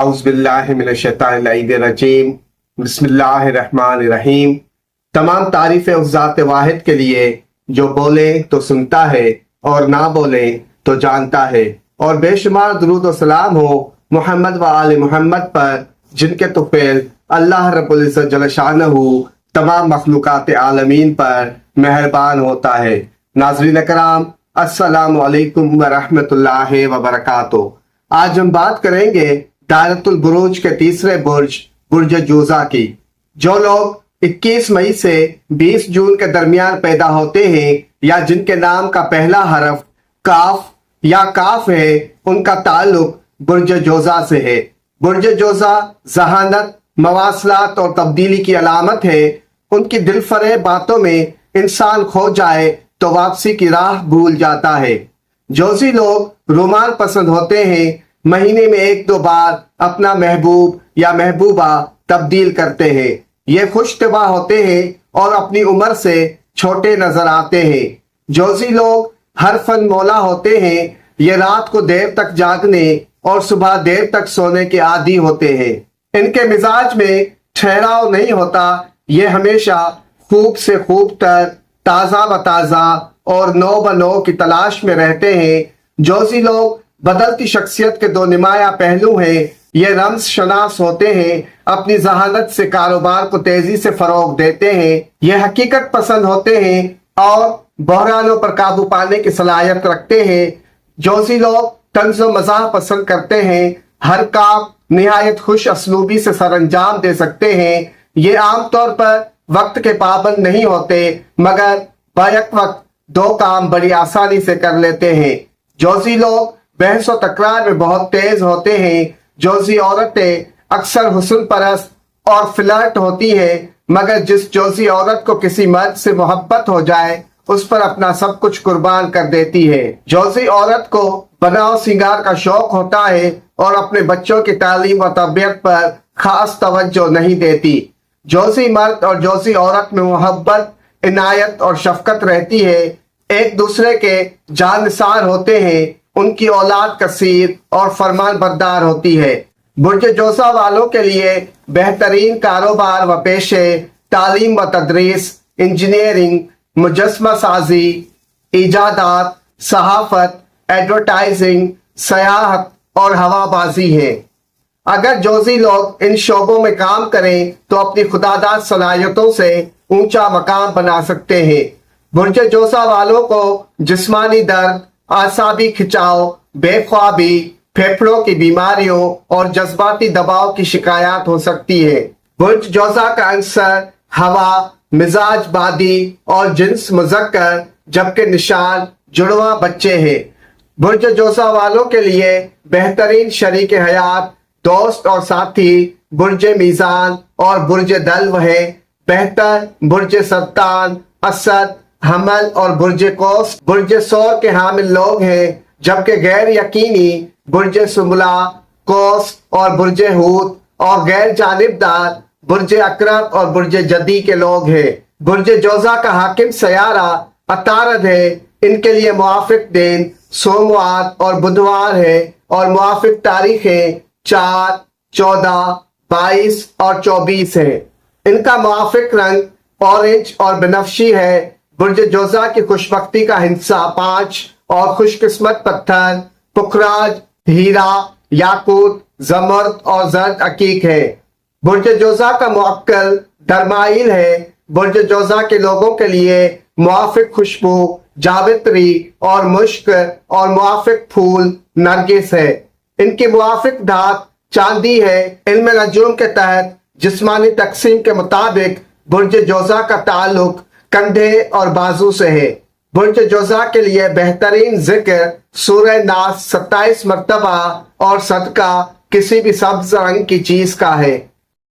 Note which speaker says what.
Speaker 1: औज़ुबिल्लाहिमिनश्शैतानिर्रजीम बिस्मिल्लाहिर्रहमानिर्रहीम। तमाम तारीफ़ें उस ज़ात वाहिद के लिए जो बोले तो सुनता है और ना बोले तो जानता है, और बेशुमार दुरूद व सलाम हो मोहम्मद व आले मोहम्मद पर, जिनके तुफ़ैल अल्लाह रब्बुल इज़्ज़त जल्ल शानहू तमाम मखलूक़ात आलमीन पर मेहरबान होता है। नाज़रीन कराम, अस्सलामु अलैकुम व रहमतुल्लाहि व बरकातुहू। आज हम बात करेंगे दायरतुल बुरूज के तीसरे बुर्ज, बुर्ज जोज़ा की। जो लोग 21 मई से 20 जून के दरमियान पैदा होते हैं या जिनके नाम का पहला हरफ काफ या काफ है, उनका ताल्लुक बुर्ज जोज़ा से है। बुर्ज जोज़ा जहानत, मवासलात और तब्दीली की अलामत है। उनकी दिलफरेब बातों में इंसान खो जाए तो वापसी की राह भूल जाता है। जोज़ी लोग रोमान पसंद होते हैं, महीने में 1-2 बार अपना महबूब या महबूबा तब्दील करते हैं। ये खुशतबा होते हैं और अपनी उम्र से छोटे नजर आते हैं। जोज़ी लोग हर फन मौला होते हैं। ये रात को देर तक जागने और सुबह देर तक सोने के आदी होते हैं। इनके मिजाज में ठहराव नहीं होता। ये हमेशा खूब से खूब तर, ताज़ा ब ताज़ा और नो ब नो की तलाश में रहते हैं। जोज़ी लोग बदलती शख्सियत के दो नुमाया पहलू हैं। ये रम्ज़ शनास होते हैं, अपनी जहानत से कारोबार को तेजी से फरोग देते हैं। ये हकीकत पसंद होते हैं और बहरानों पर काबू पाने की सलाहियत रखते हैं। जोज़ी लोग तंज़ व मज़ाह पसंद करते हैं। हर काम निहायत खुश असलूबी से सरअंजाम दे सकते हैं। ये आमतौर पर वक्त के पाबंद नहीं होते, मगर बैक वक्त 2 काम बड़ी आसानी से कर लेते हैं। जोज़ी लोग बहस व तकरार में बहुत तेज होते हैं। जोज़ी औरतें अक्सर हुस्न परस्त और फ्लर्ट होती हैं, मगर जिस जोज़ी औरत को किसी मर्द से मोहब्बत हो जाए उस पर अपना सब कुछ कुर्बान कर देती है। जोज़ी औरत को बनाव सिंगार का शौक होता है और अपने बच्चों की तालीम व तरबियत पर खास तवज्जो नहीं देती। जोज़ी मर्द और जोज़ी औरत में मोहब्बत, इनायत और शफकत रहती है। एक दूसरे के जानसार होते हैं। उनकी औलाद कसीर और फरमान बरदार होती है। बुर्ज जोज़ा वालों के लिए बेहतरीन कारोबार व पेशे तालीम व तदरीस, इंजीनियरिंग, मुजस्मा साजी, इजादात, सहाफत, एडवर्टाइजिंग, सयाहत और हवाबाजी है। अगर जोज़ी लोग इन शोबों में काम करें तो अपनी खुदादाद सलाहियतों से ऊंचा मकाम बना सकते हैं। बुर्ज जोज़ा वालों को जिस्मानी दर्द, आसाबी खिंचाव, बेख्वाबी, फेफड़ों की बीमारियों और जज्बाती दबाव की शिकायत हो सकती है। बुर्ज जोज़ा का अंसर हवा, मिजाज बादी और जिन्स मुज़क्कर, जबकि निशान जुड़वा बच्चे हैं। बुर्ज जोज़ा वालों के लिए बेहतरीन शरीक हयात, दोस्त और साथी बुर्ज मीज़ान और बुर्ज दल्व है। बेहतर बुर्ज सरतान, असद, हमल और बुर्ज कौस बुर्ज सौर के हामिल लोग हैं, जबकि गैर यकीनी बुर्ज सुमला, कौस और बुर्ज हूत और गैर जानिबदार बुर्ज अकरब और बुर्ज जदी के लोग हैं। बुर्ज जोज़ा का हाकिम सयारा अतारद है। इनके लिए मुआफिक दिन सोमवार और बुधवार है और मुआफिक तारीखें 4, 14, 22 और 24 है। इनका मुआफिक रंग ऑरेंज और बनफशी है। बुर्ज जोज़ा की खुशबख्ती का हिस्सा 5 और खुशकिस्मत पत्थर पुखराज, हीरा, याकूत, जमर्द और जर्द अकीक है। बुर्ज जोज़ा का मुअक्कल दरमाइल है। बुर्ज जोज़ा के लोगों के लिए मुआफिक खुशबू जावित्री और मुश्क और मुआफिक फूल नरगिस है। इनकी मुआफिक धात चांदी है। इल्म नजूम के तहत जिस्मानी तकसीम के मुताबिक बुर्ज जोज़ा का ताल्लुक कंधे और बाजू से है। बुर्ज जोज़ा के लिए बेहतरीन जिक्र सूरह नास 27 मरतबा और सदका किसी भी सब्ज रंग की चीज का है।